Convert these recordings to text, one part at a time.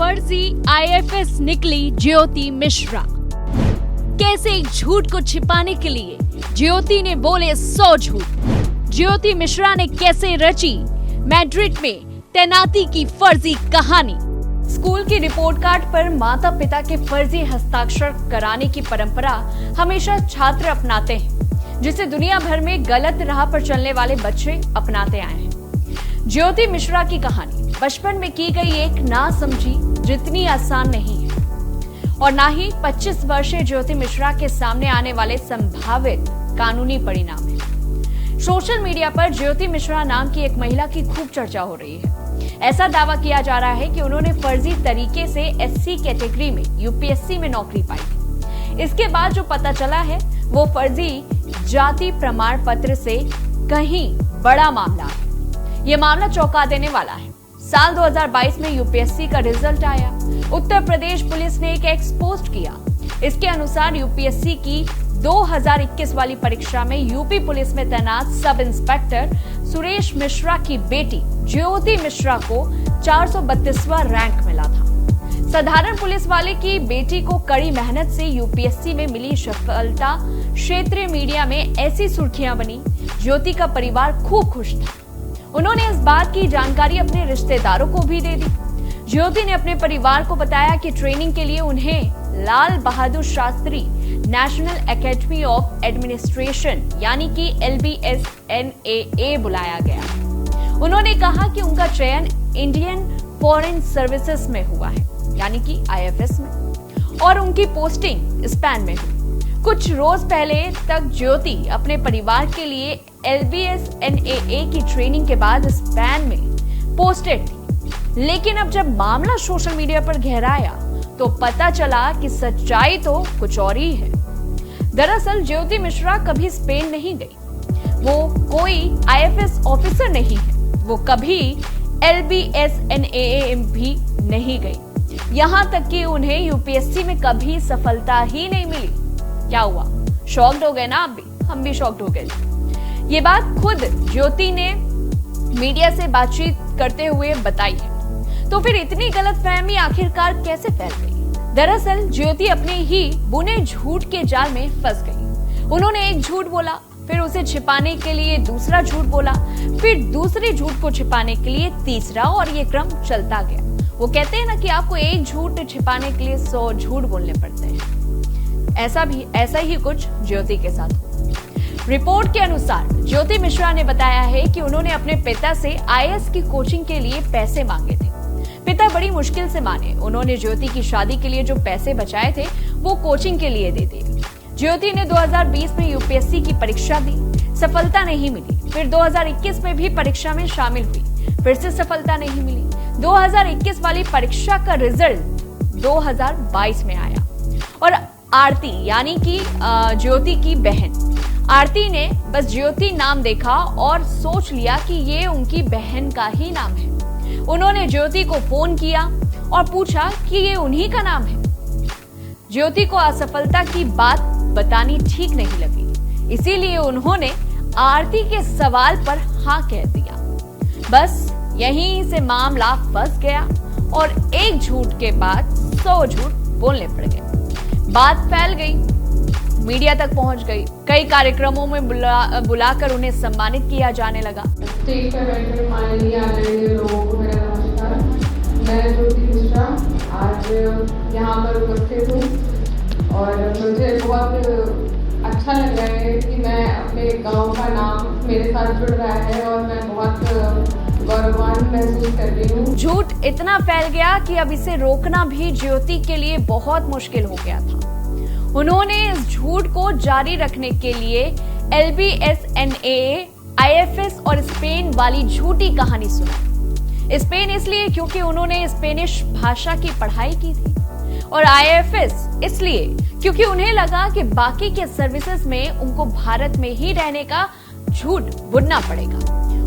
फर्जी आईएफएस निकली ज्योति मिश्रा। कैसे एक झूठ को छिपाने के लिए ज्योति ने बोले 100 झूठ। ज्योति मिश्रा ने कैसे रची मैड्रिड में तैनाती की फर्जी कहानी। स्कूल की रिपोर्ट कार्ड पर माता पिता के फर्जी हस्ताक्षर कराने की परंपरा हमेशा छात्र अपनाते हैं, जिसे दुनिया भर में गलत राह पर चलने वाले बच्चे अपनाते आए हैं। ज्योति मिश्रा की कहानी बचपन में की गई एक ना समझी जितनी आसान नहीं है, और ना ही 25 वर्षीय ज्योति मिश्रा के सामने आने वाले संभावित कानूनी परिणाम है। सोशल मीडिया पर ज्योति मिश्रा नाम की एक महिला की खूब चर्चा हो रही है। ऐसा दावा किया जा रहा है कि उन्होंने फर्जी तरीके से एससी कैटेगरी में यूपीएससी में नौकरी पाई। इसके बाद जो पता चला है वो फर्जी जाति प्रमाण पत्र से कहीं बड़ा मामला है। ये मामला चौंका देने वाला है। साल 2022 में यूपीएससी का रिजल्ट आया। उत्तर प्रदेश पुलिस ने एक एक्स पोस्ट किया। इसके अनुसार यूपीएससी की 2021 वाली परीक्षा में यूपी पुलिस में तैनात सब इंस्पेक्टर सुरेश मिश्रा की बेटी ज्योति मिश्रा को 432वां रैंक मिला था। साधारण पुलिस वाले की बेटी को कड़ी मेहनत से यूपीएससी में मिली सफलता क्षेत्रीय मीडिया में ऐसी सुर्खियां बनी। ज्योति का परिवार खूब खुश था। उन्होंने इस बात की जानकारी अपने रिश्तेदारों को भी दे दी। ज्योति ने अपने परिवार को बताया कि ट्रेनिंग के लिए उन्हें Lal Bahadur Shastri national academy of administration यानी कि LBSNAA बुलाया गया। उन्होंने कहा कि उनका चयन इंडियन फॉरेन सर्विसेज में हुआ है यानी कि IFS में, और उनकी पोस्टिंग स्पेन में हुई। कुछ रोज पहले तक ज्योति अपने परिवार के लिए LBSNAA की ट्रेनिंग के बाद स्पेन में पोस्टेड थी, लेकिन अब जब मामला सोशल मीडिया पर गहराया तो पता चला कि सच्चाई तो कुछ और ही है। दरअसल ज्योति मिश्रा कभी स्पेन नहीं गई। वो कोई IFS ऑफिसर नहीं है। वो कभी LBSNAA भी नहीं गई। यहाँ तक कि उन्हें यूपीएससी में कभी सफलता ही नहीं मिली। क्या हुआ? शॉक्ड हो गए ना आप भी? हम भी शॉक्ड हो गए। ये बात खुद ज्योति ने मीडिया से बातचीत करते हुए बताई है। तो फिर इतनी गलतफहमी आखिरकार कैसे फैल गई? दरअसल ज्योति अपने ही बुने झूठ के जाल में फंस गई। उन्होंने एक झूठ बोला, फिर उसे छिपाने के लिए दूसरा झूठ बोला, फिर दूसरे झूठ को छिपाने के लिए तीसरा, और ये क्रम चलता गया। वो कहते हैं ना कि आपको एक झूठ छिपाने के लिए 100 झूठ बोलने पड़ते हैं। ऐसा ही कुछ ज्योति के साथ हुआ। रिपोर्ट के अनुसार ज्योति मिश्रा ने बताया है कि उन्होंने अपने पिता से IAS की कोचिंग के लिए पैसे मांगे थे। पिता बड़ी मुश्किल से माने। उन्होंने ज्योति की शादी के लिए जो पैसे बचाए थे वो कोचिंग के लिए दे दिए। ज्योति ने 2020 में यूपीएससी की परीक्षा दी, सफलता नहीं मिली। फिर 2021 में भी परीक्षा में शामिल हुई, फिर से सफलता नहीं मिली। 2021 वाली परीक्षा का रिजल्ट 2022 में आया, और आरती यानी कि ज्योति की बहन आरती ने बस ज्योति नाम देखा और सोच लिया कि ये उनकी बहन का ही नाम है। उन्होंने ज्योति को फोन किया और पूछा कि ये उन्हीं का नाम है। ज्योति को असफलता की बात बतानी ठीक नहीं लगी, इसीलिए उन्होंने आरती के सवाल पर हाँ कह दिया। बस यहीं से मामला फंस गया और एक झूठ के बाद 100 झूठ बोलने पड़ गए। बात फैल गई, मीडिया तक पहुंच गई। कई कार्यक्रमों में बुलाकर उन्हें सम्मानित किया जाने लगा। स्टेज पर बैठे माननीय आदरणीय लोगों को मेरा नमस्कार। मैं ज्योति मिश्रा आज यहाँ पर उपस्थित हूँ और मुझे बहुत अच्छा लग रहा है कि मैं अपने गांव का नाम मेरे साथ जुड़ रहा है और मैं बहुत गौरवान्वित महसूस कर रही हूँ। झूठ इतना फैल गया कि अब इसे रोकना भी ज्योति के लिए बहुत मुश्किल हो गया था। उन्होंने इस झूठ को जारी रखने के लिए LBSNAA, IFS और स्पेन वाली झूठी कहानी सुनाई। स्पेन इसलिए क्योंकि उन्होंने स्पेनिश भाषा की पढ़ाई की थी, और IFS इसलिए क्योंकि उन्हें लगा कि बाकी के सर्विसेज में उनको भारत में ही रहने का झूठ बुनना पड़ेगा,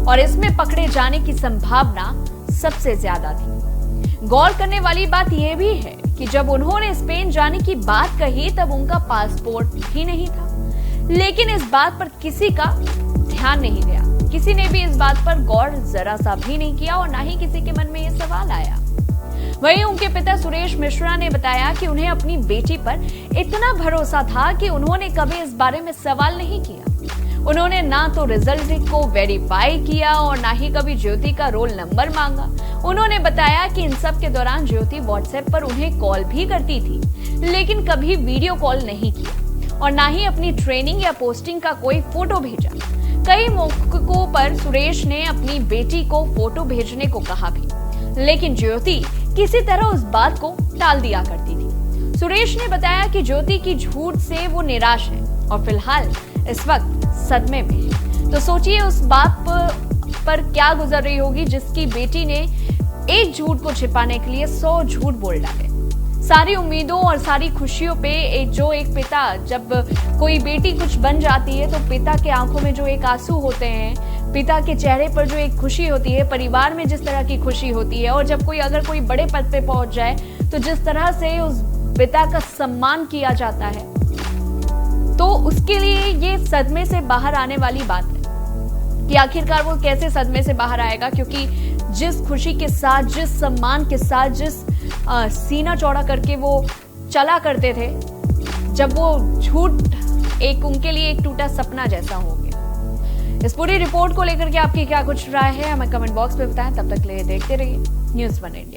और इसमें पकड़े जाने की संभावना सबसे ज्यादा थी। गौर करने वाली बात यह भी है कि जब उन्होंने स्पेन जाने की बात कही तब उनका पासपोर्ट भी नहीं था, लेकिन इस बात पर किसी का ध्यान नहीं गया। किसी ने भी इस बात पर गौर जरा सा भी नहीं किया और ना ही किसी के मन में ये सवाल आया। वहीं उनके पिता सुरेश मिश्रा ने बताया कि उन्हें अपनी बेटी पर इतना भरोसा था कि उन्होंने कभी इस बारे में सवाल नहीं किया। उन्होंने ना तो रिजल्ट को वेरीफाई किया और ना ही कभी ज्योति का रोल नंबर मांगा। उन्होंने बताया कि इन सब के दौरान ज्योति व्हाट्सएप पर उन्हें कॉल भी करती थी, लेकिन कभी वीडियो कॉल नहीं किया और ना ही अपनी ट्रेनिंग या पोस्टिंग का कोई फोटो भेजा। कई मौकों पर सुरेश ने अपनी बेटी को फोटो भेजने को कहा भी, लेकिन ज्योति किसी तरह उस बात को टाल दिया करती थी। सुरेश ने बताया कि ज्योति की झूठ से वो निराश है और फिलहाल इस वक्त सदमे में है। तो सोचिए उस बात पर क्या गुजर रही होगी जिसकी बेटी ने एक झूठ को छिपाने के लिए 100 झूठ बोल डाले। सारी उम्मीदों और सारी खुशियों पे एक पिता, जब कोई बेटी कुछ बन जाती है तो पिता के आंखों में जो एक आंसू होते हैं, पिता के चेहरे पर जो एक खुशी होती है, परिवार में जिस तरह की खुशी होती है, और जब अगर कोई बड़े पद पे पहुंच जाए तो जिस तरह से उस पिता का सम्मान किया जाता है, तो उसके लिए ये सदमे से बाहर आने वाली बात है कि आखिरकार वो कैसे सदमे से बाहर आएगा। क्योंकि जिस खुशी के साथ, जिस सम्मान के साथ, जिस सीना चौड़ा करके वो चला करते थे, जब वो झूठ उनके लिए एक टूटा सपना जैसा हो गया। इस पूरी रिपोर्ट को लेकर के आपकी क्या कुछ राय है, हमें कमेंट बॉक्स में बताएं। तब तक के लिए देखते रहिए न्यूज़ 1 इंडिया।